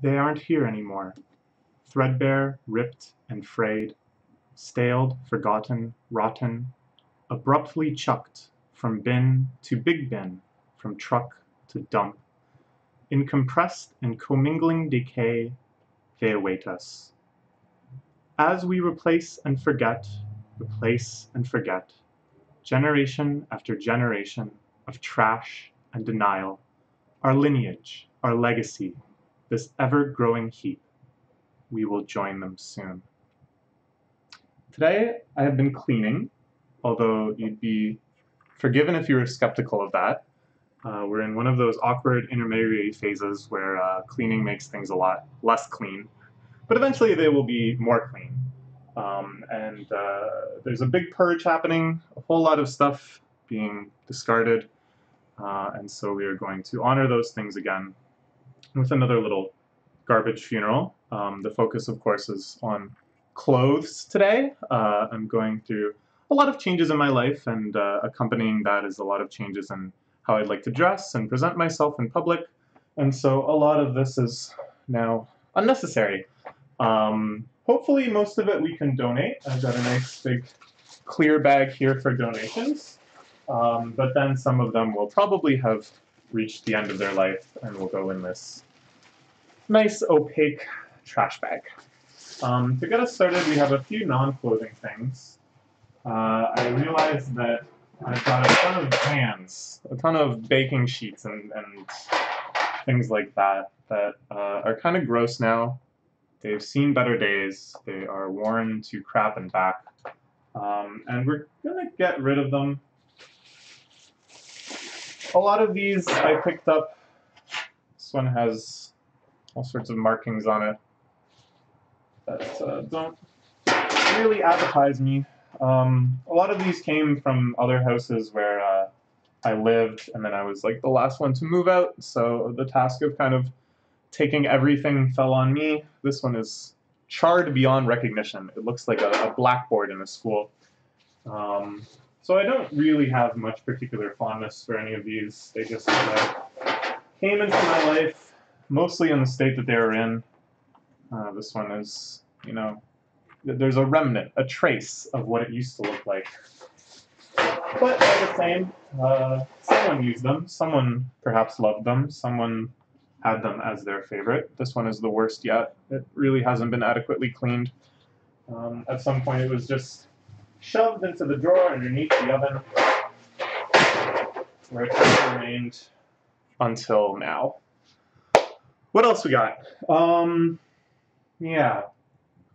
They aren't here anymore. Threadbare, ripped, and frayed, staled, forgotten, rotten, abruptly chucked from bin to big bin, from truck to dump. In compressed and commingling decay, they await us. As we replace and forget, generation after generation of trash and denial, our lineage, our legacy, this ever-growing heap, we will join them soon. Today, I have been cleaning, although you'd be forgiven if you were skeptical of that. We're in one of those awkward intermediary phases where cleaning makes things a lot less clean, but eventually they will be more clean. There's a big purge happening, a whole lot of stuff being discarded, and so we are going to honor those things again with another little garbage funeral. The focus, of course, is on clothes today. I'm going through a lot of changes in my life, and accompanying that is a lot of changes in how I'd like to dress and present myself in public, and so a lot of this is now unnecessary. Hopefully most of it we can donate. I've got a nice big clear bag here for donations, but then some of them will probably have reached the end of their life and will go in this nice opaque trash bag. To get us started, we have a few non-clothing things. I realized that I've got a ton of pans, a ton of baking sheets and things like that are kind of gross now. They've seen better days. They are worn to crap and back. And we're gonna get rid of them. A lot of these I picked up. This one has all sorts of markings on it that don't really appetize me. A lot of these came from other houses where I lived, and then I was like the last one to move out, so the task of kind of taking everything fell on me. This one is charred beyond recognition. It looks like a blackboard in a school. So I don't really have much particular fondness for any of these. They just came into my life, mostly in the state that they were in. This one is, you know, there's a remnant, a trace of what it used to look like. But all the same, someone used them, someone perhaps loved them, someone had them as their favorite. This one is the worst yet. It really hasn't been adequately cleaned. At some point it was just shoved into the drawer underneath the oven, where it has remained until now. What else we got? Yeah,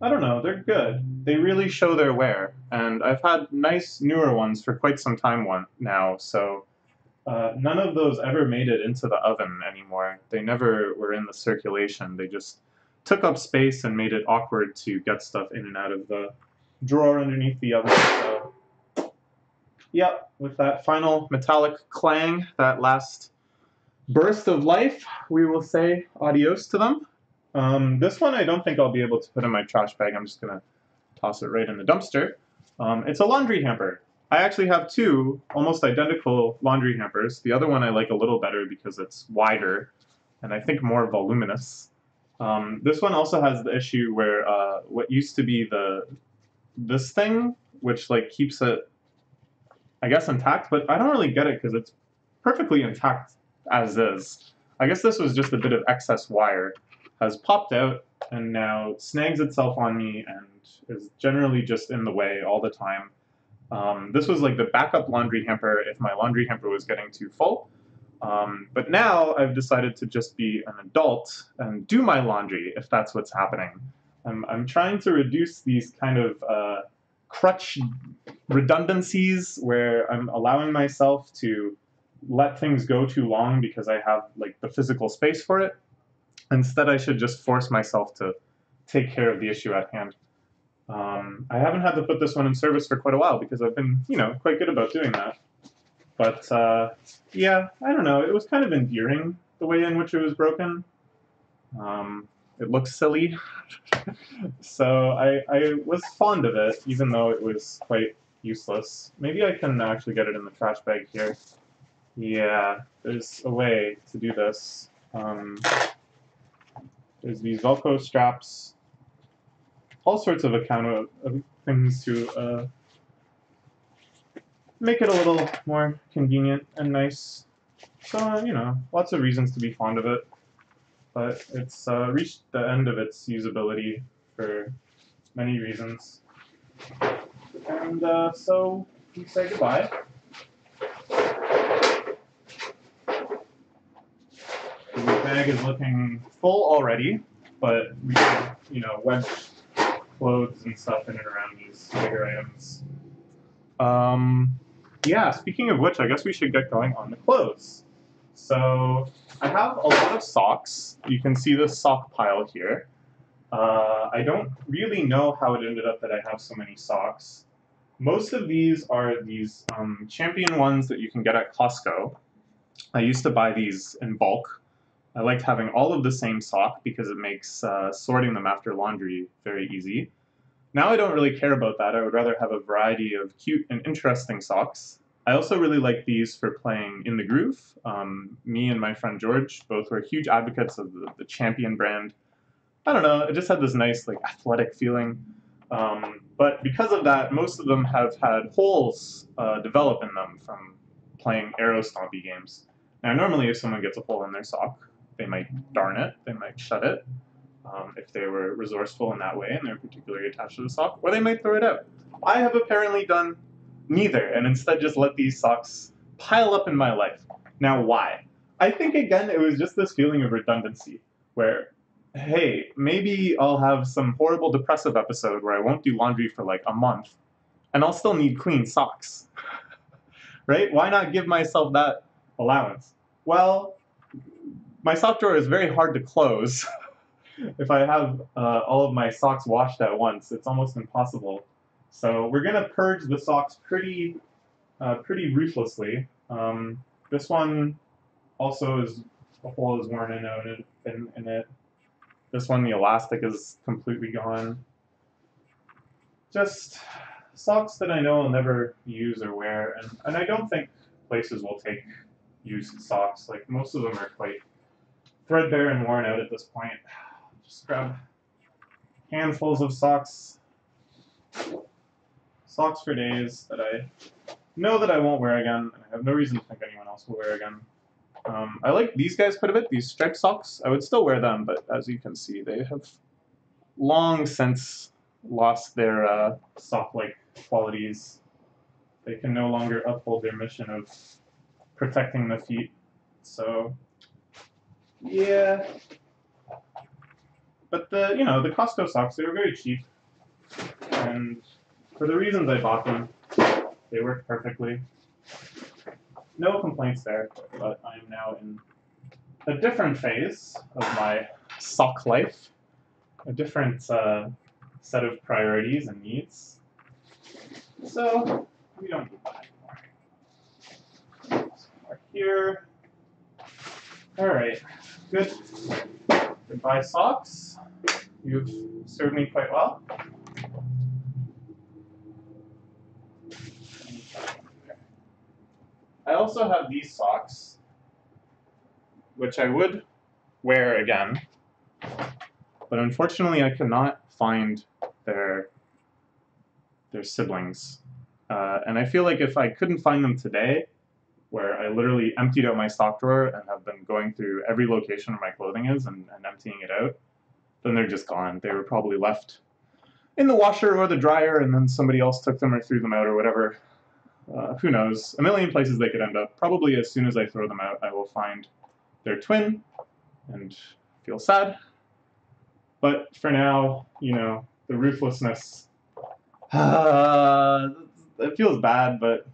I don't know, they're good. They really show their wear, and I've had nice newer ones for quite some time now, so none of those ever made it into the oven anymore. They never were in the circulation. They just took up space and made it awkward to get stuff in and out of the drawer underneath the oven. So, yep, with that final metallic clang, that last burst of life, we will say adios to them. This one I don't think I'll be able to put in my trash bag. I'm just going to toss it right in the dumpster. It's a laundry hamper. I actually have two almost identical laundry hampers. The other one I like a little better because it's wider and I think more voluminous. This one also has the issue where what used to be this thing, which like keeps it, I guess, intact, but I don't really get it because it's perfectly intact as is. I guess this was just a bit of excess wire, has popped out and now snags itself on me and is generally just in the way all the time. This was like the backup laundry hamper if my laundry hamper was getting too full. But now I've decided to just be an adult and do my laundry if that's what's happening. I'm trying to reduce these kind of crutch redundancies where I'm allowing myself to let things go too long because I have like the physical space for it. Instead, I should just force myself to take care of the issue at hand. I haven't had to put this one in service for quite a while because I've been, quite good about doing that. But, yeah, I don't know. It was kind of endearing, the way in which it was broken. It looks silly. So I was fond of it, even though it was quite useless. Maybe I can actually get it in the trash bag here. Yeah, there's a way to do this. There's these Velcro straps, all sorts of things to make it a little more convenient and nice. So, you know, lots of reasons to be fond of it, but it's reached the end of its usability for many reasons. And so we say goodbye. The bag is looking full already, but we can, you know, wedge clothes and stuff in and around these bigger items. Yeah, speaking of which, I guess we should get going on the clothes. So I have a lot of socks. You can see this sock pile here. I don't really know how it ended up that I have so many socks. Most of these are these Champion ones that you can get at Costco. I used to buy these in bulk. I liked having all of the same sock because it makes sorting them after laundry very easy. Now I don't really care about that. I would rather have a variety of cute and interesting socks. I also really like these for playing in the groove. Me and my friend George both were huge advocates of the Champion brand. I don't know, it just had this nice like athletic feeling. But because of that, most of them have had holes develop in them from playing Aero Stompy games. Now normally if someone gets a hole in their sock, they might darn it, they might shut it. If they were resourceful in that way and they're particularly attached to the sock, or they might throw it out. I have apparently done neither, and instead just let these socks pile up in my life. Now, why? I think, again, it was just this feeling of redundancy, where, hey, maybe I'll have some horrible depressive episode where I won't do laundry for like a month, and I'll still need clean socks. Right? Why not give myself that allowance? Well, my sock drawer is very hard to close. If I have all of my socks washed at once, it's almost impossible. So we're gonna purge the socks pretty ruthlessly. This one also is a hole is worn in it. This one, the elastic is completely gone. Just socks that I know I'll never use or wear, and I don't think places will take used socks. Like most of them are quite threadbare and worn out at this point. Just grab handfuls of socks. Socks for days that I know that I won't wear again, and I have no reason to think anyone else will wear again. I like these guys quite a bit, these striped socks. I would still wear them, but as you can see, they have long since lost their sock-like qualities. They can no longer uphold their mission of protecting the feet. So, yeah. But the Costco socks, they were very cheap, and for the reasons I bought them, they worked perfectly. No complaints there, but I am now in a different phase of my sock life, a different set of priorities and needs. So we don't need that anymore. Some more here. All right, good. Goodbye, socks. You've served me quite well. I also have these socks, which I would wear again, but unfortunately I cannot find their siblings. And I feel like if I couldn't find them today, where I literally emptied out my sock drawer and have been going through every location where my clothing is and emptying it out, then they're just gone. They were probably left in the washer or the dryer, and then somebody else took them or threw them out or whatever. Who knows? A million places they could end up. Probably as soon as I throw them out, I will find their twin and feel sad. But for now, you know, the ruthlessness, it feels bad, but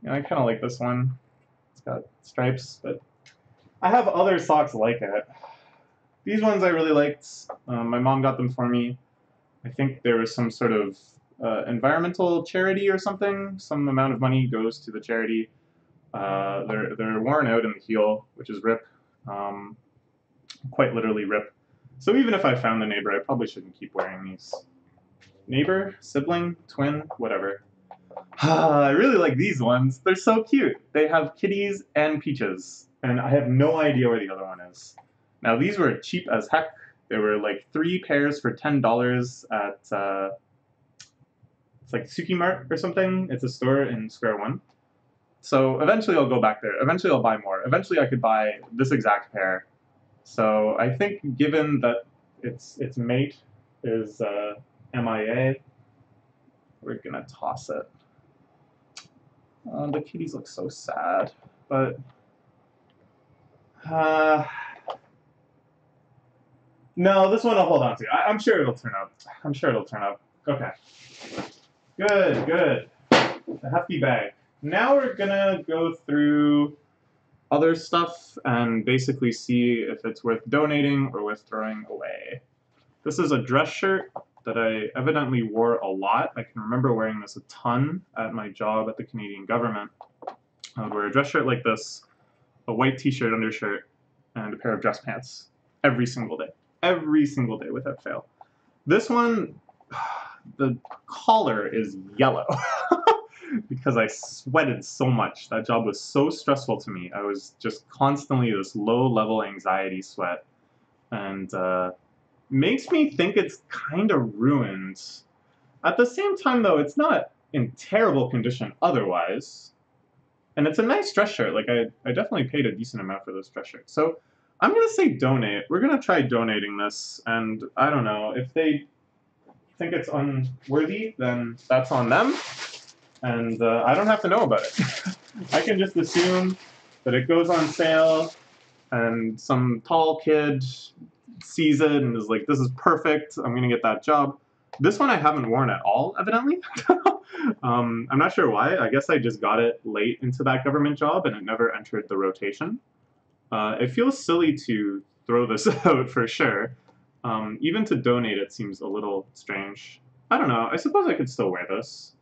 you know, I kind of like this one. It's got stripes, but I have other socks like it. These ones I really liked. My mom got them for me. I think there was some sort of environmental charity or something. Some amount of money goes to the charity. They're worn out in the heel, which is rip. Quite literally rip. So even if I found the neighbor, I probably shouldn't keep wearing these. Neighbor, sibling, twin, whatever. I really like these ones. They're so cute. They have kitties and peaches, and I have no idea where the other one is. Now these were cheap as heck. They were like 3 pairs for $10 at it's like Suki Mart or something. It's a store in Square One. So eventually I'll go back there. Eventually I'll buy more. Eventually I could buy this exact pair. So I think given that its mate is MIA, we're gonna toss it. The kitties look so sad, but no, this one I'll hold on to. I'm sure it'll turn up. I'm sure it'll turn up. Okay. Good, good. A hefty bag. Now we're gonna go through other stuff and basically see if it's worth donating or worth throwing away. This is a dress shirt that I evidently wore a lot. I can remember wearing this a ton at my job at the Canadian government. I would wear a dress shirt like this, a white t-shirt undershirt, and a pair of dress pants every single day without fail. This one, the collar is yellow because I sweated so much. That job was so stressful to me. I was just constantly this low-level anxiety sweat, and makes me think it's kind of ruined. At the same time, though, it's not in terrible condition otherwise. And it's a nice dress shirt. Like, I definitely paid a decent amount for this dress shirt. So I'm going to say donate. We're going to try donating this. And I don't know, if they think it's unworthy, then that's on them. And I don't have to know about it. I can just assume that it goes on sale and some tall kid sees it and is like, this is perfect, I'm going to get that job. This one I haven't worn at all, evidently. I'm not sure why. I guess I just got it late into that government job and it never entered the rotation. It feels silly to throw this out for sure. Even to donate it seems a little strange. I don't know. I suppose I could still wear this.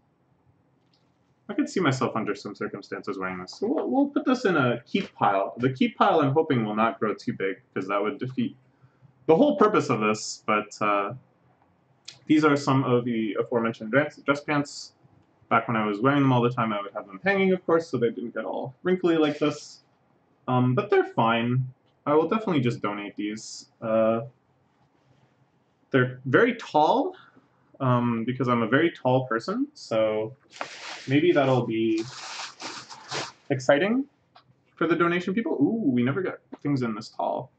I could see myself under some circumstances wearing this. So we'll put this in a keep pile. The keep pile I'm hoping will not grow too big because that would defeat the whole purpose of this, but these are some of the aforementioned dress pants. Back when I was wearing them all the time, I would have them hanging, of course, so they didn't get all wrinkly like this. But they're fine. I will definitely just donate these. They're very tall, because I'm a very tall person, so maybe that'll be exciting for the donation people. Ooh, we never got things in this tall.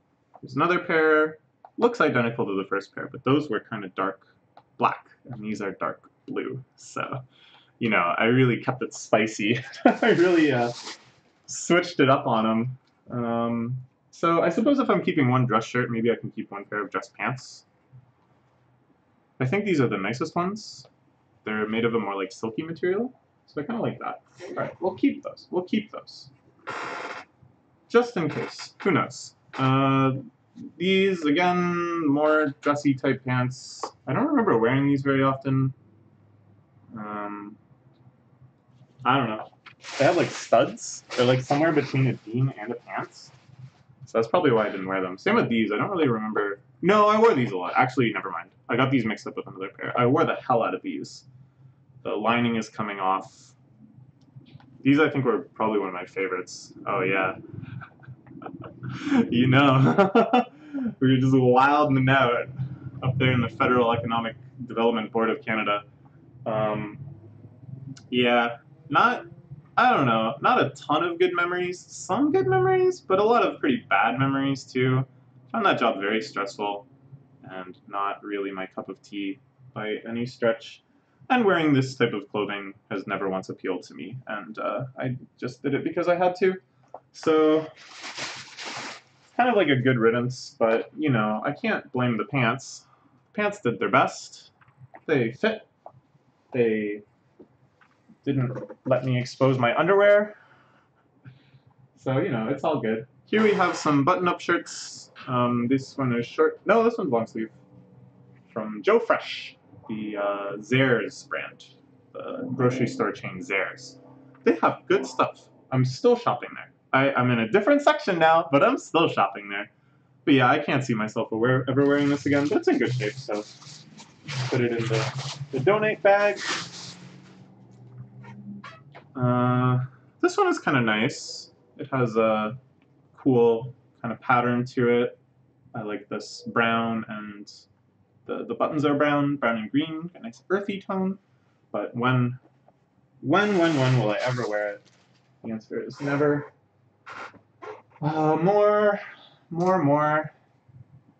There's another pair. Looks identical to the first pair, but those were kind of dark black, and these are dark blue. So, you know, I really kept it spicy. I really switched it up on them. So I suppose if I'm keeping one dress shirt, maybe I can keep one pair of dress pants. I think these are the nicest ones. They're made of a more like silky material, so I kind of like that. All right, we'll keep those. We'll keep those. Just in case. Who knows? These, again, more dressy type pants. I don't remember wearing these very often. I don't know. They have like studs. They're like somewhere between a jean and a pants. So that's probably why I didn't wear them. Same with these. I don't really remember. No, I wore these a lot. Actually, never mind. I got these mixed up with another pair. I wore the hell out of these. The lining is coming off. These, I think, were probably one of my favorites. Oh, yeah. You know. We were just wilding out up there in the Federal Economic Development Board of Canada. Yeah, I don't know, not a ton of good memories. Some good memories, but a lot of pretty bad memories, too. Found that job very stressful and not really my cup of tea by any stretch. And wearing this type of clothing has never once appealed to me, and I just did it because I had to. So, kind of like a good riddance, but, you know, I can't blame the pants. The pants did their best. They fit. They didn't let me expose my underwear. So, you know, it's all good. Here we have some button-up shirts. This one is short. No, this one's long sleeve. From Joe Fresh, the Zehrs brand, the grocery store chain Zehrs. They have good stuff. I'm still shopping there. I'm in a different section now, but I'm still shopping there. But yeah, I can't see myself ever wearing this again, but it's in good shape, so put it in the donate bag. This one is kind of nice. It has a cool kind of pattern to it. I like this brown, and the buttons are brown and green, a nice earthy tone. But when will I ever wear it? The answer is never. More.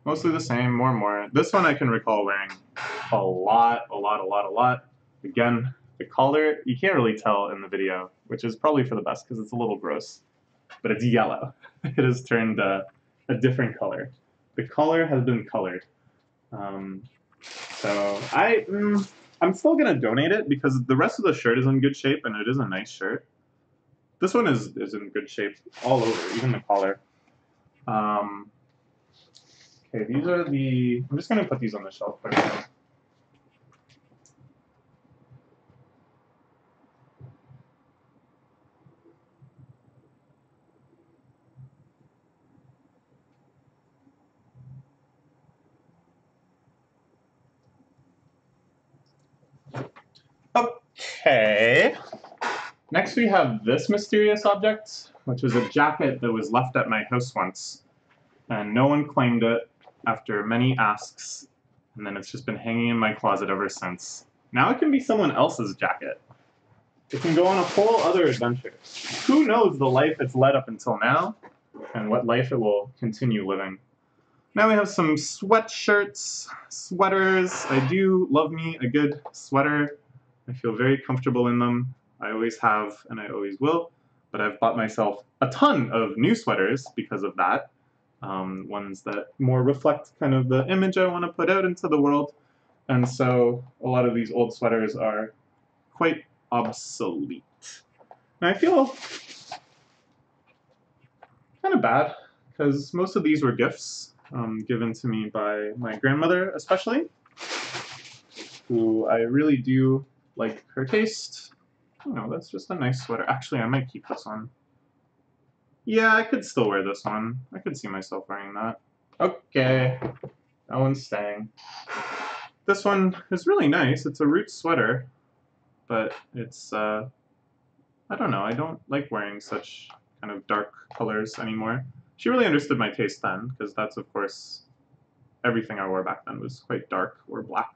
Mostly the same, more. This one I can recall wearing a lot. Again, the color, you can't really tell in the video, which is probably for the best because it's a little gross, but it's yellow. It has turned a different color. The color has been colored. So I'm still gonna donate it because the rest of the shirt is in good shape and it is a nice shirt. This one is in good shape all over, even the collar. Okay, these are the. I'm just gonna put these on the shelf for now. Okay. Next we have this mysterious object, which is a jacket that was left at my house once, and no one claimed it after many asks, and then it's just been hanging in my closet ever since. Now it can be someone else's jacket. It can go on a whole other adventure. Who knows the life it's led up until now, and what life it will continue living. Now we have some sweatshirts, sweaters. I do love me a good sweater. I feel very comfortable in them. I always have, and I always will. But I've bought myself a ton of new sweaters because of that. Ones that more reflect kind of the image I want to put out into the world. And so a lot of these old sweaters are quite obsolete. And I feel kind of bad because most of these were gifts given to me by my grandmother, especially, who I really do like her taste. You know, that's just a nice sweater. Actually, I might keep this one. Yeah, I could still wear this one. I could see myself wearing that. Okay, that one's staying. This one is really nice. It's a Roots sweater, but it's, I don't know, I don't like wearing such kind of dark colors anymore. She really understood my taste then, because that's, of course, everything I wore back then was quite dark or black.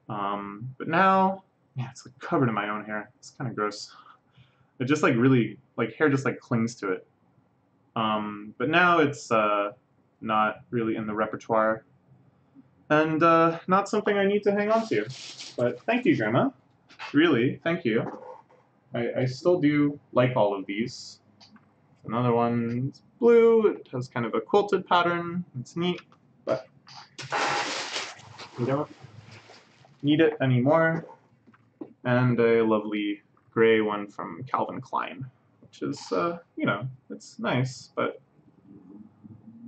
But now, yeah, it's like covered in my own hair. It's kind of gross. It just like really, like hair just like clings to it. But now it's not really in the repertoire, and not something I need to hang on to. But thank you, Grandma. Really, thank you. I still do like all of these. Another one's blue. It has kind of a quilted pattern. It's neat, but we don't need it anymore. And a lovely gray one from Calvin Klein, which is, you know, it's nice, but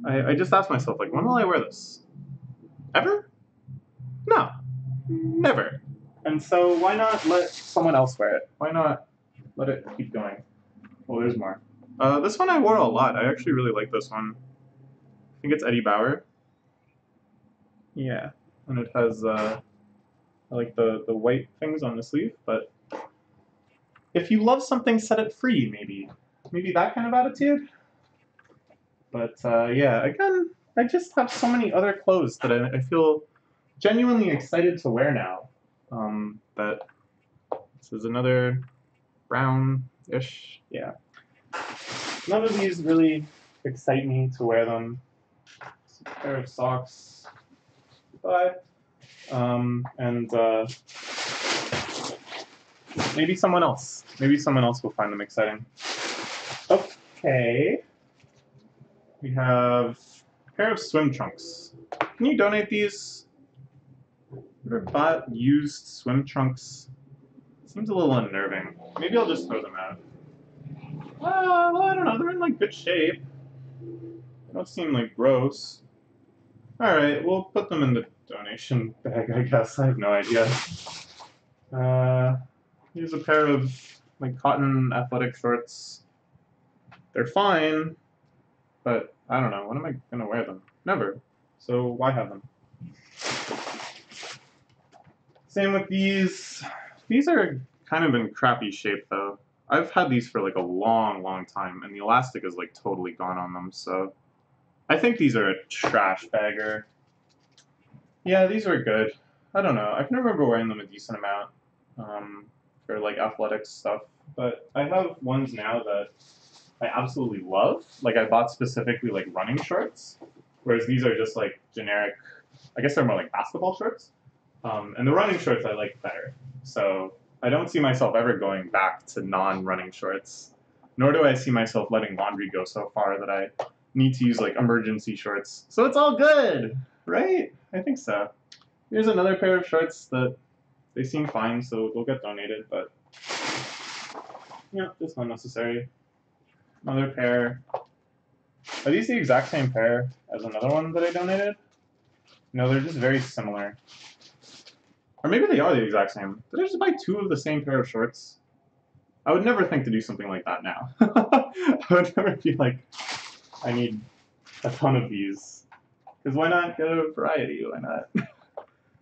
I just asked myself, like, when will I wear this? Ever? No, never. And so why not let someone else wear it? Why not let it keep going? Well, there's more. This one I wore a lot. I actually really like this one. I think it's Eddie Bauer. Yeah, and it has, I like the white things on the sleeve, but if you love something, set it free, maybe. Maybe that kind of attitude? But yeah, again, I just have so many other clothes that I feel genuinely excited to wear now. That this is another brown-ish, yeah. None of these really excite me to wear them. Just a pair of socks. Goodbye. And maybe someone else. Maybe someone else will find them exciting. Okay. We have a pair of swim trunks. Can you donate these? Ever bought used swim trunks? Seems a little unnerving. Maybe I'll just throw them out. Well, I don't know. They're in like good shape. They don't seem like gross. All right, we'll put them in the donation bag, I guess. I have no idea. Here's a pair of like cotton athletic shorts. They're fine, but I don't know. When am I gonna wear them? Never. So why have them? Same with these. These are kind of in crappy shape though. I've had these for like a long time, and the elastic is like totally gone on them, so I think these are a trash bagger. Yeah, these are good. I don't know. I can remember wearing them a decent amount for like athletics stuff, but I have ones now that I absolutely love. Like I bought specifically like running shorts, whereas these are just like generic. I guess they're more like basketball shorts. And the running shorts I like better. So I don't see myself ever going back to non-running shorts, nor do I see myself letting laundry go so far that I need to use like emergency shorts. So it's all good, right? I think so. Here's another pair of shorts that they seem fine, so they'll get donated, but yeah, just unnecessary. Another pair. Are these the exact same pair as another one that I donated? No, they're just very similar. Or maybe they are the exact same. Did I just buy two of the same pair of shorts? I would never think to do something like that now. I would never be like, I need a ton of these. Because why not get a variety? Why not?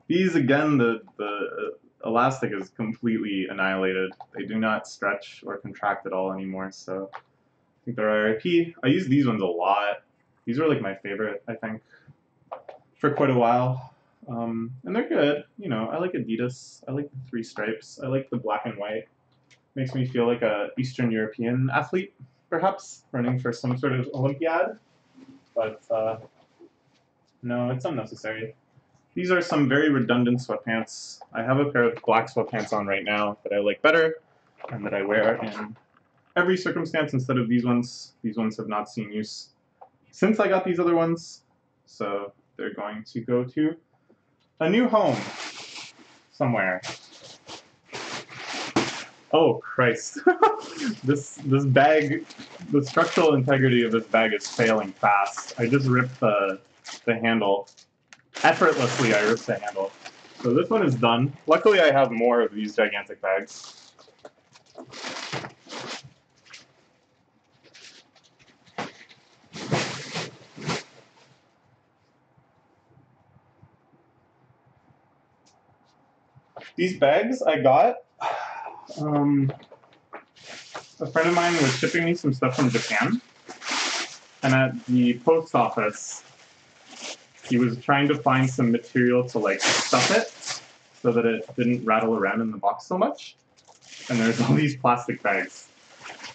These, again, the elastic is completely annihilated. They do not stretch or contract at all anymore, so I think they're RIP. I use these ones a lot. These were like my favorite, I think, for quite a while. And they're good. You know, I like Adidas. I like the 3 stripes. I like the black and white. Makes me feel like a Eastern European athlete, perhaps, running for some sort of Olympiad. But no, it's unnecessary. These are some very redundant sweatpants. I have a pair of black sweatpants on right now that I like better and that I wear in every circumstance instead of these ones. These ones have not seen use since I got these other ones, so they're going to go to a new home somewhere. Oh Christ! this bag, the structural integrity of this bag is failing fast. I just ripped the handle. Effortlessly, I ripped the handle. So this one is done. Luckily, I have more of these gigantic bags. These bags I got. A friend of mine was shipping me some stuff from Japan, and at the post office, he was trying to find some material to like stuff it so that it didn't rattle around in the box so much. And there's all these plastic bags.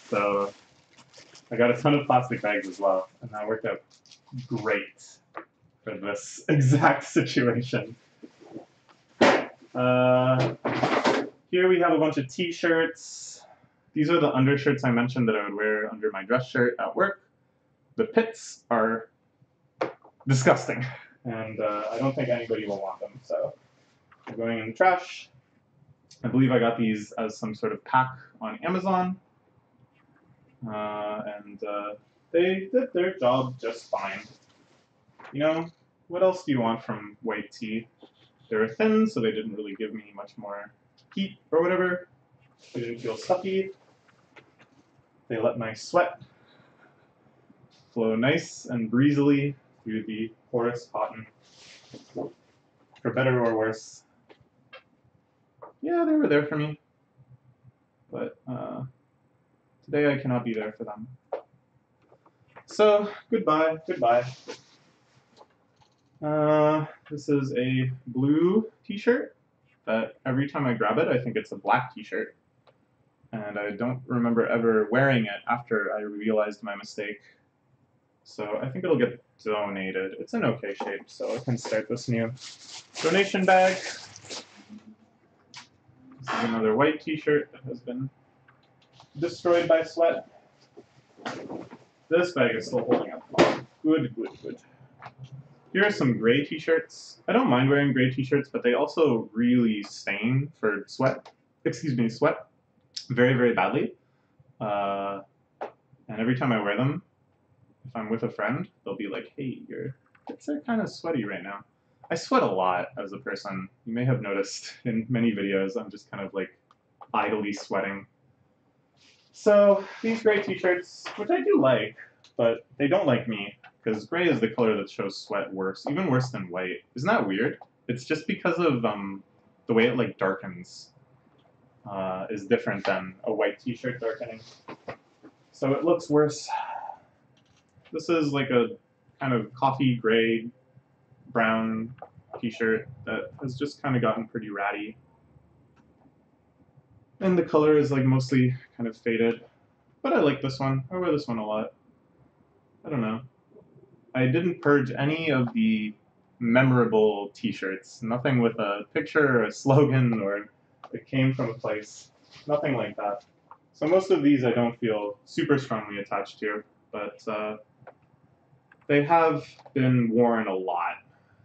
So I got a ton of plastic bags as well, and that worked out great for this exact situation. Here we have a bunch of t-shirts. These are the undershirts I mentioned that I would wear under my dress shirt at work. The pits are disgusting, and I don't think anybody will want them, so they're going in the trash. I believe I got these as some sort of pack on Amazon, and they did their job just fine. You know, what else do you want from white tee? They were thin, so they didn't really give me much more heat or whatever. They didn't feel stuffy. They let my sweat flow nice and breezily through the porous cotton. For better or worse. Yeah, they were there for me. But today I cannot be there for them. So, goodbye, goodbye. This is a blue t-shirt that every time I grab it, I think it's a black t-shirt. And I don't remember ever wearing it after I realized my mistake. So I think it'll get donated. It's in okay shape, so I can start this new donation bag. This is another white t-shirt that has been destroyed by sweat. This bag is still holding up. Good, good, good. Here are some gray t-shirts. I don't mind wearing gray t-shirts, but they also really stain for sweat. Excuse me, sweat very, very badly. And every time I wear them, if I'm with a friend, they'll be like, hey, your lips are kind of sweaty right now. I sweat a lot as a person. You may have noticed in many videos, I'm just kind of like idly sweating. So these gray t-shirts, which I do like, but they don't like me, because gray is the color that shows sweat worse, even worse than white. Isn't that weird? It's just because of the way it like darkens is different than a white t-shirt darkening. So it looks worse. This is like a kind of coffee gray, brown t-shirt that has just kind of gotten pretty ratty. And the color is like mostly kind of faded. But I like this one. I wear this one a lot. I don't know. I didn't purge any of the memorable t-shirts. Nothing with a picture or a slogan or it came from a place. Nothing like that. So most of these I don't feel super strongly attached to, but they have been worn a lot.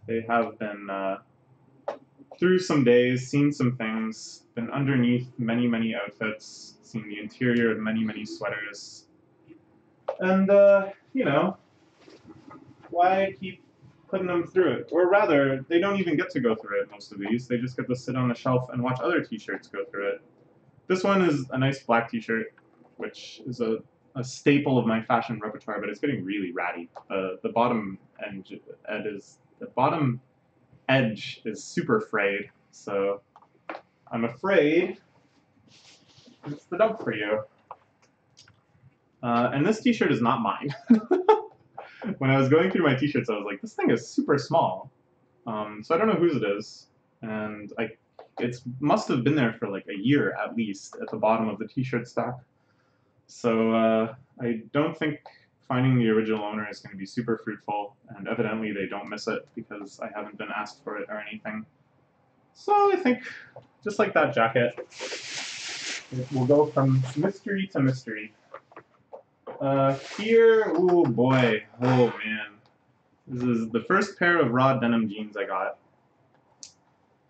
They have been through some days, seen some things, been underneath many, many outfits, seen the interior of many, many sweaters. And, you know, why keep putting them through it? Or rather, they don't even get to go through it, most of these. They just get to sit on the shelf and watch other t-shirts go through it. This one is a nice black t-shirt, which is a staple of my fashion repertoire, but it's getting really ratty. The bottom edge is super frayed, so I'm afraid it's the dub for you. And this t-shirt is not mine. When I was going through my t-shirts, I was like, this thing is super small. So I don't know whose it is, and it must have been there for like a year at least at the bottom of the t-shirt stack. So I don't think finding the original owner is going to be super fruitful, and evidently they don't miss it because I haven't been asked for it or anything. So I think, just like that jacket, it will go from mystery to mystery. Here, oh boy, oh man. This is the first pair of raw denim jeans I got.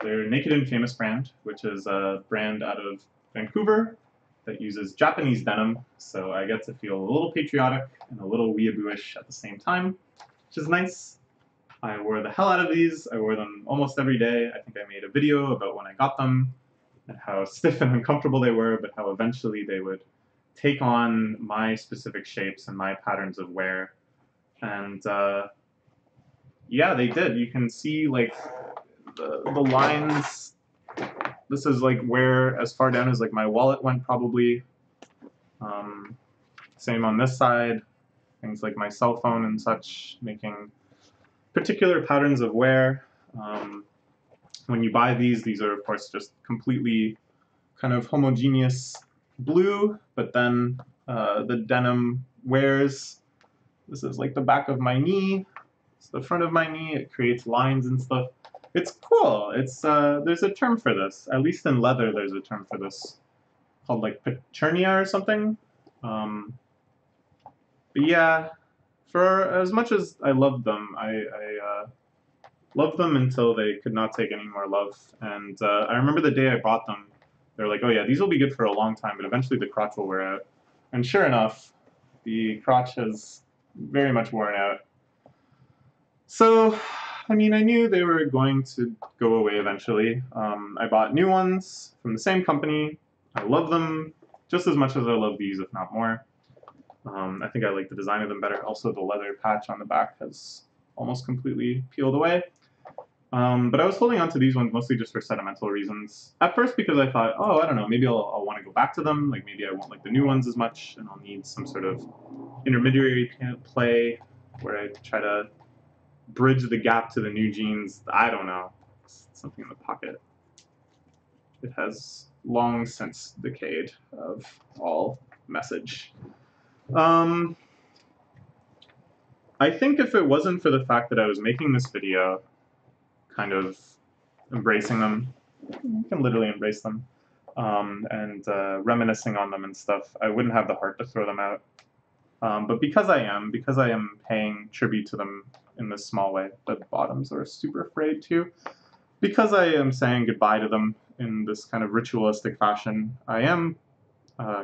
They're Naked and Famous brand, which is a brand out of Vancouver that uses Japanese denim, so I get to feel a little patriotic and a little weeaboo-ish at the same time, which is nice. I wore the hell out of these. I wore them almost every day. I think I made a video about when I got them and how stiff and uncomfortable they were, but how eventually they would take on my specific shapes and my patterns of wear. And yeah, they did. You can see like the lines. This is like where as far down as like my wallet went probably. Same on this side. Things like my cell phone and such, making particular patterns of wear. When you buy these are of course just completely kind of homogeneous blue, but then the denim wears. This is like the back of my knee. It's the front of my knee. It creates lines and stuff. It's cool. It's there's a term for this. At least in leather, there's a term for this called like paternia or something. But yeah, for as much as I loved them, I loved them until they could not take any more love. And I remember the day I bought them, they were like, oh yeah, these will be good for a long time, but eventually the crotch will wear out. And sure enough, the crotch has very much worn out. So, I mean, I knew they were going to go away eventually. I bought new ones from the same company. I love them just as much as I love these, if not more. I think I like the design of them better. Also, the leather patch on the back has almost completely peeled away. But I was holding on to these ones mostly just for sentimental reasons. At first because I thought, oh, I don't know, maybe I'll want to go back to them. Like maybe I won't like the new ones as much, and I'll need some sort of intermediary play where I try to bridge the gap to the new jeans. I don't know. Something in the pocket. It has long since decayed of all message. I think if it wasn't for the fact that I was making this video, kind of embracing them, you can literally embrace them, and reminiscing on them and stuff, I wouldn't have the heart to throw them out. But because I am paying tribute to them in this small way, the bottoms are super frayed too. Because I am saying goodbye to them in this kind of ritualistic fashion, I am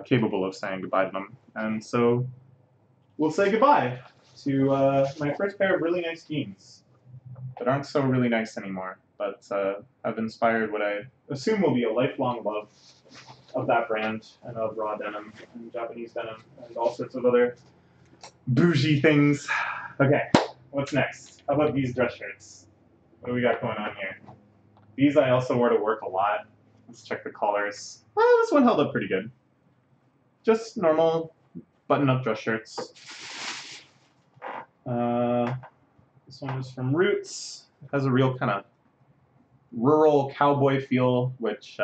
capable of saying goodbye to them. And so we'll say goodbye to my first pair of really nice jeans that aren't so really nice anymore, but have inspired what I assume will be a lifelong love of that brand and of raw denim and Japanese denim and all sorts of other bougie things. Okay, what's next? How about these dress shirts? What do we got going on here? These I also wore to work a lot. Let's check the collars. Oh, this one held up pretty good. Just normal button-up dress shirts. This one is from Roots. It has a real kind of rural cowboy feel, which,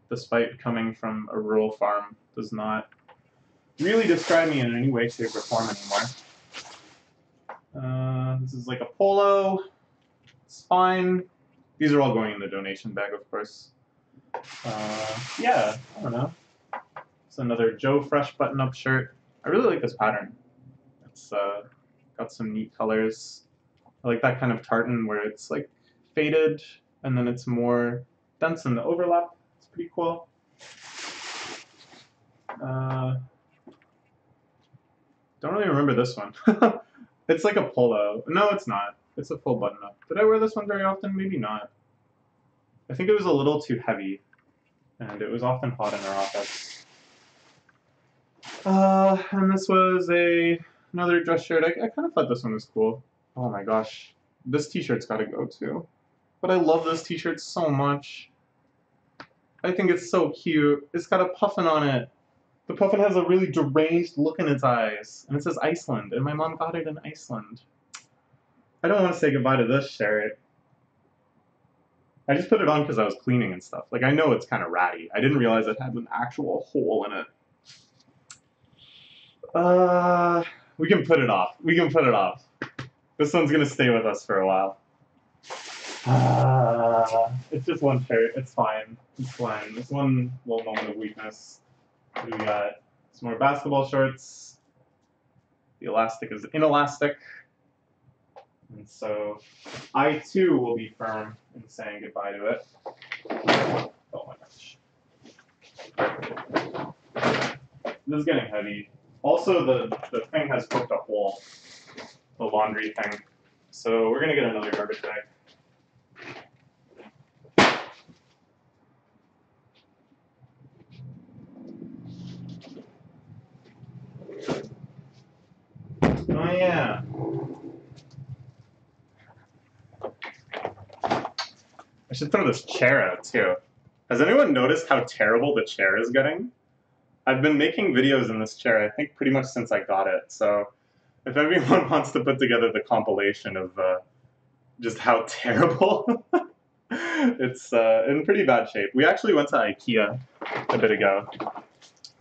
despite coming from a rural farm, does not really describe me in any way, shape, or form anymore. This is like a polo. It's fine. These are all going in the donation bag, of course. Yeah, I don't know. It's another Joe Fresh button-up shirt. I really like this pattern. It's got some neat colors. I like that kind of tartan where it's like faded and then it's more dense in the overlap. It's pretty cool. Don't really remember this one. It's like a polo. No, it's not. It's a full button-up. Did I wear this one very often? Maybe not. I think it was a little too heavy, and it was often hot in our office. And this was another dress shirt. I kind of thought this one was cool. Oh my gosh. This t-shirt's got to go too. But I love this t-shirt so much. I think it's so cute. It's got a puffin on it. The puffin has a really deranged look in its eyes. And it says Iceland. And my mom got it in Iceland. I don't want to say goodbye to this shirt. I just put it on because I was cleaning and stuff. Like, I know it's kind of ratty. I didn't realize it had an actual hole in it. We can put it off. We can put it off. This one's going to stay with us for a while. It's just one shirt. It's fine. It's fine. It's one little moment of weakness. What do we got? Some more basketball shorts. The elastic is inelastic. And so I too will be firm in saying goodbye to it. Oh my gosh. This is getting heavy. Also, the thing has poked a hole. The laundry thing. So we're going to get another garbage bag. Oh yeah. I should throw this chair out too. Has anyone noticed how terrible the chair is getting? I've been making videos in this chair, I think, pretty much since I got it. So if everyone wants to put together the compilation of just how terrible, it's in pretty bad shape. We actually went to IKEA a bit ago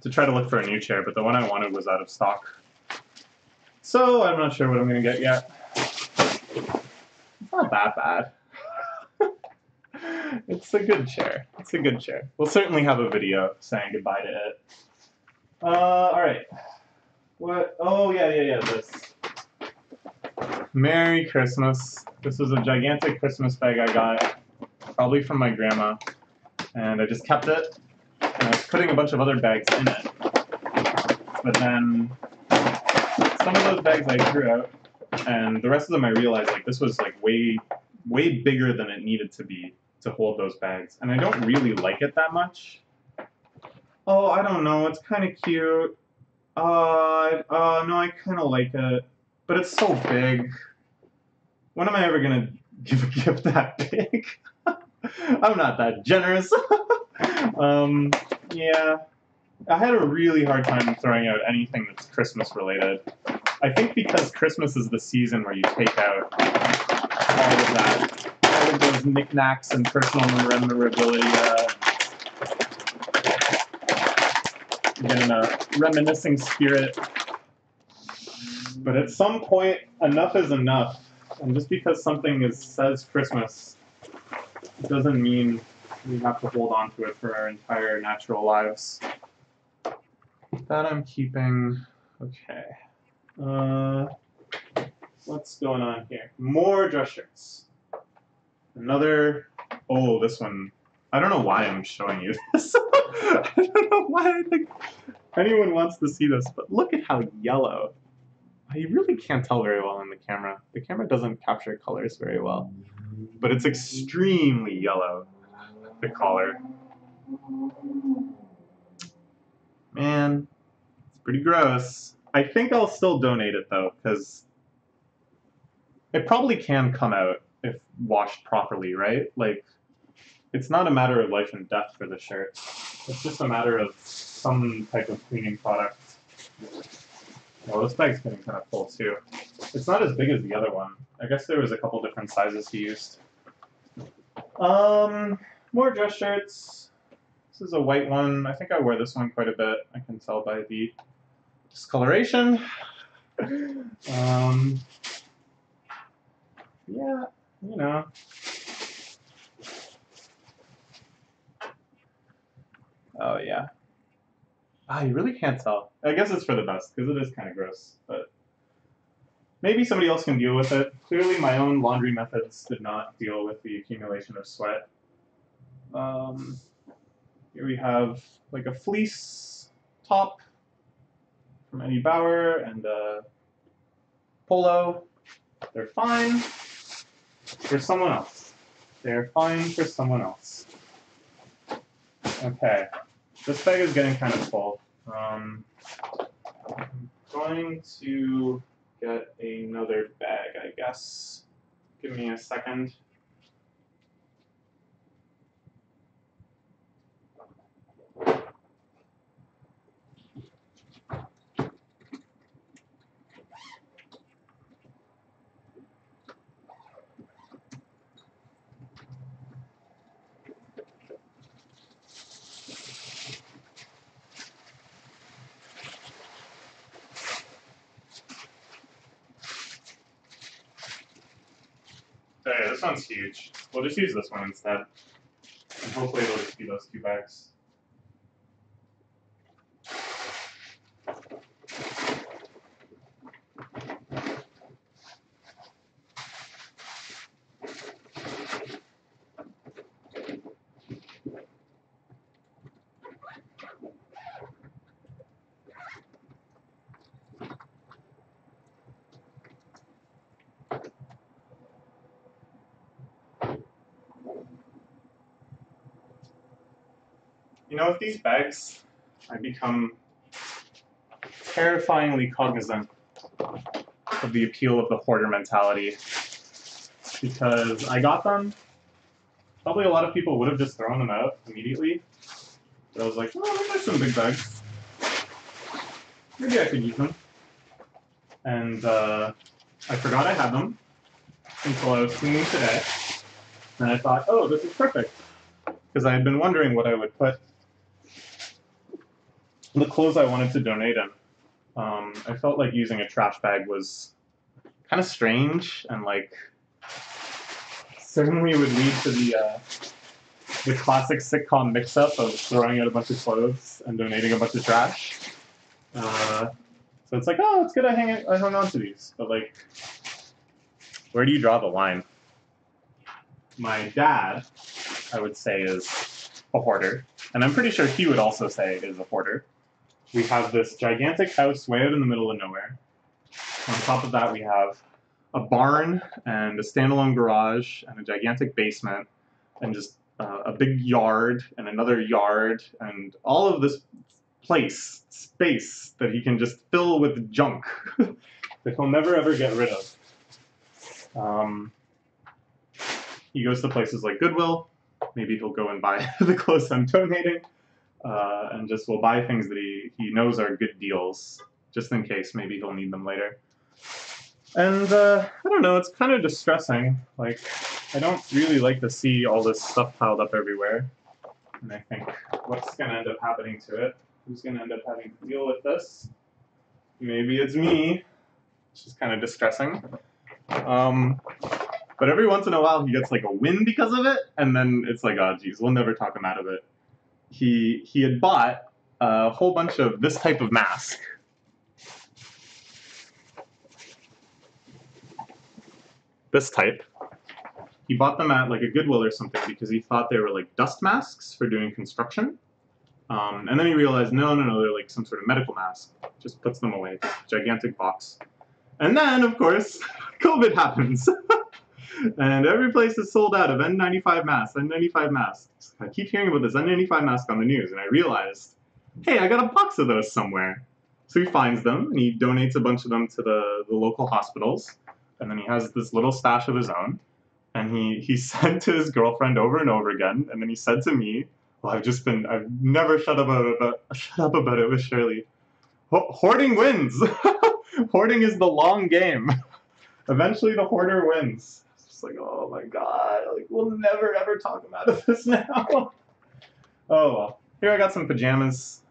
to try to look for a new chair, but the one I wanted was out of stock. So I'm not sure what I'm going to get yet. It's not that bad. It's a good chair. It's a good chair. We'll certainly have a video saying goodbye to it. Alright. What? Oh, yeah, this. Merry Christmas. This was a gigantic Christmas bag I got, probably from my grandma. And I just kept it, and I was putting a bunch of other bags in it. But then, some of those bags I threw out, and the rest of them I realized, like, this was, like, way bigger than it needed to be to hold those bags. And I don't really like it that much. Oh, I don't know, it's kind of cute. No, I kind of like it. But it's so big. When am I ever going to give a gift that big? I'm not that generous. Yeah. I had a really hard time throwing out anything that's Christmas related. I think because Christmas is the season where you take out all of that, all of those knickknacks and personal memorabilia. Get in a reminiscing spirit. But at some point, enough is enough. And just because something says Christmas, it doesn't mean we have to hold on to it for our entire natural lives. That I'm keeping. Okay. What's going on here? More dress shirts. Another. Oh, this one. I don't know why I'm showing you this. I don't know why I think anyone wants to see this, but look at how yellow. You really can't tell very well in the camera. The camera doesn't capture colors very well. But it's extremely yellow, the collar. Man, it's pretty gross. I think I'll still donate it though, because it probably can come out if washed properly, right? Like, it's not a matter of life and death for the shirt. It's just a matter of some type of cleaning product. Well, this bag's getting kind of full too. It's not as big as the other one. I guess there was a couple different sizes he used. More dress shirts. This is a white one. I think I wear this one quite a bit. I can tell by the discoloration. Yeah, you know. Oh yeah. You really can't tell. I guess it's for the best because it is kind of gross, but maybe somebody else can deal with it. Clearly, my own laundry methods did not deal with the accumulation of sweat. Here we have like a fleece top from Eddie Bauer and a polo. They're fine for someone else. They're fine for someone else. Okay, this bag is getting kind of full. I'm going to get another bag, I guess. Give me a second. Okay, this one's huge. We'll just use this one instead. And hopefully it'll just be those two bags. You know, with these bags, I become terrifyingly cognizant of the appeal of the hoarder mentality. Because I got them, probably a lot of people would have just thrown them out immediately. But I was like, oh, there's some big bags. Maybe I could use them. And I forgot I had them until I was cleaning today. And I thought, oh, this is perfect. Because I had been wondering what I would put the clothes I wanted to donate in. I felt like using a trash bag was kind of strange and like certainly would lead to the classic sitcom mix-up of throwing out a bunch of clothes and donating a bunch of trash. So it's like, oh, it's good I hung on to these, but like, where do you draw the line? My dad, I would say, is a hoarder, and I'm pretty sure he would also say is a hoarder. We have this gigantic house way out in the middle of nowhere. On top of that, we have a barn and a standalone garage and a gigantic basement and just a big yard and another yard and all of this space that he can just fill with junk that he'll never ever get rid of. He goes to places like Goodwill. Maybe he'll go and buy the clothes I'm donating. And just will buy things that he knows are good deals, just in case maybe he'll need them later. And I don't know, it's kind of distressing. Like, I don't really like to see all this stuff piled up everywhere. And I think, what's going to end up happening to it? Who's going to end up having to deal with this? Maybe it's me, which is kind of distressing. But every once in a while he gets like a win because of it, and then it's like, oh geez, we'll never talk him out of it. He had bought a whole bunch of this type of mask. This type. He bought them at like a Goodwill or something because he thought they were like dust masks for doing construction. And then he realized, no, they're like some sort of medical mask. Just puts them away. Gigantic box. And then, of course, COVID happens. And every place is sold out of N95 masks, N95 masks. I keep hearing about this N95 mask on the news, and I realized, hey, I got a box of those somewhere. So he finds them, and he donates a bunch of them to the local hospitals, and then he has this little stash of his own, and he said to his girlfriend over and over again, and then he said to me, well, I've never shut up about it with Shirley. Hoarding wins! Hoarding is the long game. Eventually the hoarder wins. It's just like, oh my god, like we'll never ever talk him out of this now. Oh well. Here I got some pajamas.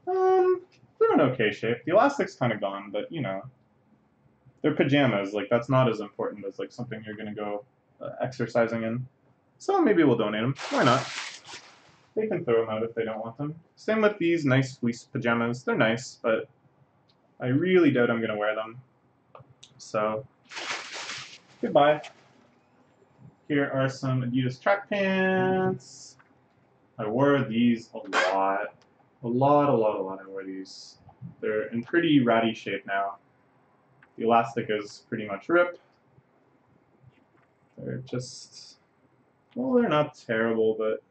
They're in okay shape. The elastic's kind of gone, but you know, they're pajamas. Like that's not as important as like something you're gonna go exercising in. So maybe we'll donate them. Why not? They can throw them out if they don't want them. Same with these nice fleece pajamas. They're nice, but I really doubt I'm gonna wear them. So goodbye. Here are some Adidas track pants. I wore these a lot. A lot I wore these. They're in pretty ratty shape now. The elastic is pretty much ripped. They're just, well, they're not terrible, but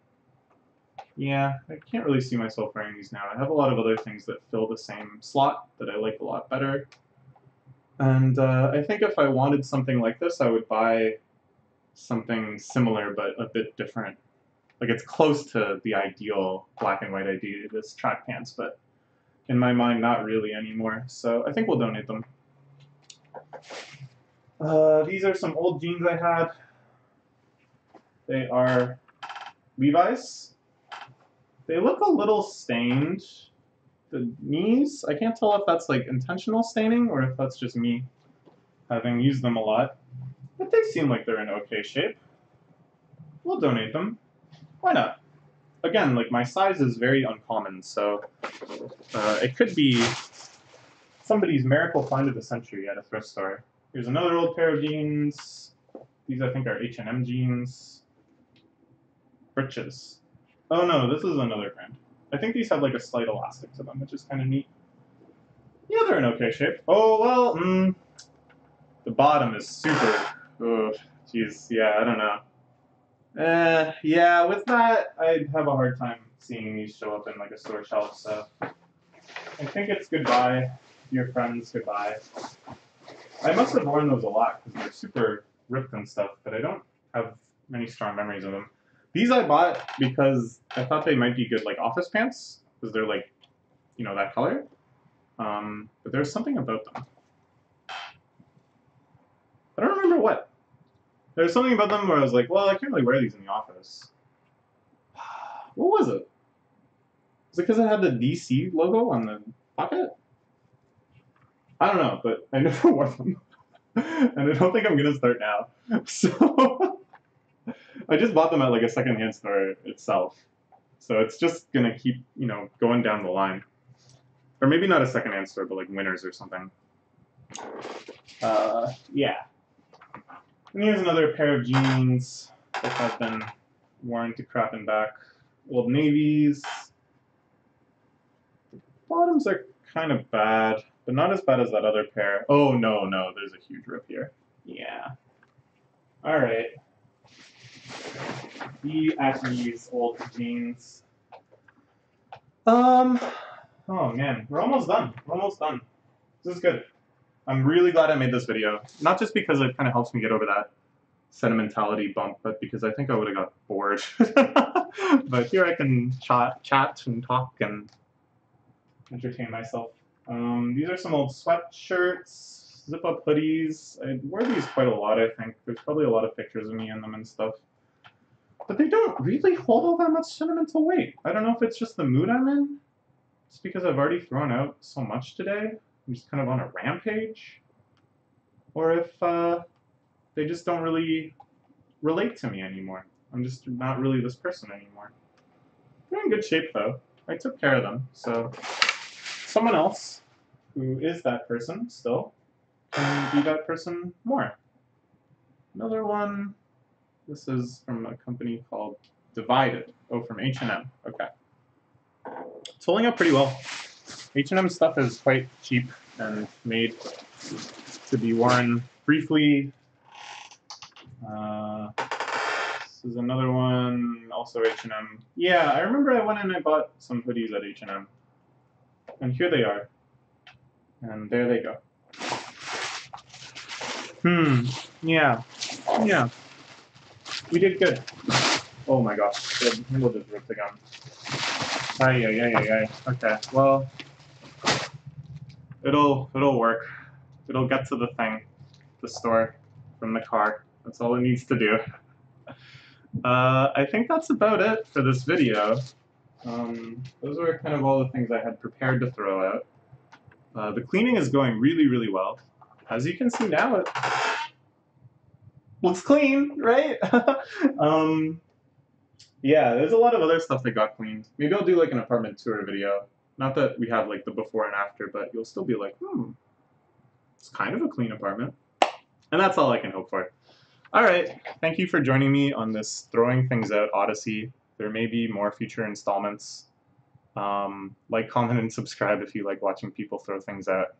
yeah, I can't really see myself wearing these now. I have a lot of other things that fill the same slot that I like a lot better. And I think if I wanted something like this, I would buy something similar but a bit different. Like it's close to the ideal black and white Adidas track pants, but in my mind, not really anymore. So I think we'll donate them. These are some old jeans I had. They are Levi's. They look a little stained. The knees, I can't tell if that's like intentional staining or if that's just me having used them a lot. But they seem like they're in okay shape. We'll donate them. Why not? Again, like my size is very uncommon, so it could be somebody's miracle find of the century at a thrift store. Here's another old pair of jeans. These I think are H&M jeans. Breeches. Oh no, this is another brand. I think these have like a slight elastic to them, which is kind of neat. Yeah, they're in okay shape. Oh well, the bottom is super. Oh, jeez, yeah, I don't know. Yeah, with that, I'd have a hard time seeing these show up in like a store shelf. So I think it's goodbye, dear friends, goodbye. I must have worn those a lot because they're super ripped and stuff, but I don't have many strong memories of them. These I bought because I thought they might be good like office pants because they're like, you know, that color. But there's something about them. I don't remember what. There's something about them where I was like, well, I can't really wear these in the office. What was it? Was it because it had the DC logo on the pocket? I don't know, but I never wore them. And I don't think I'm going to start now. So I just bought them at like a secondhand store itself. So it's just going to keep, you know, going down the line. Or maybe not a secondhand store, but like Winners or something. Yeah. And here's another pair of jeans that have been worn to crap and back. Old Navies. The bottoms are kind of bad, but not as bad as that other pair. Oh, no, there's a huge rip here. Yeah. All right. The Acme's old jeans. Oh man, we're almost done. We're almost done. This is good. I'm really glad I made this video. Not just because it kind of helps me get over that sentimentality bump, but because I think I would have got bored. But here I can chat and talk and entertain myself. These are some old sweatshirts, zip-up hoodies. I wear these quite a lot, I think. There's probably a lot of pictures of me in them and stuff. But they don't really hold all that much sentimental weight. I don't know if it's just the mood I'm in. It's because I've already thrown out so much today. I'm just kind of on a rampage. Or if they just don't really relate to me anymore. I'm just not really this person anymore. They're in good shape though. I took care of them, so someone else who is that person still can be that person more. Another one. This is from a company called Divided. Oh, from H&M. Okay. It's holding up pretty well. H&M stuff is quite cheap and made to be worn briefly. This is another one, also H&M. Yeah, I remember I went and I bought some hoodies at H&M. And here they are. And there they go. Yeah. We did good. Oh my gosh, the handle just ripped again. Ay. Okay, well, It'll work. It'll get to the store from the car. That's all it needs to do. I think that's about it for this video. Those were kind of all the things I had prepared to throw out. The cleaning is going really, really well. As you can see now, it looks clean, right? Yeah, there's a lot of other stuff that got cleaned. Maybe I'll do like an apartment tour video. Not that we have like the before and after, but you'll still be like, it's kind of a clean apartment. And that's all I can hope for. All right, thank you for joining me on this Throwing Things Out Odyssey. There may be more future installments. Like, comment, and subscribe if you like watching people throw things out.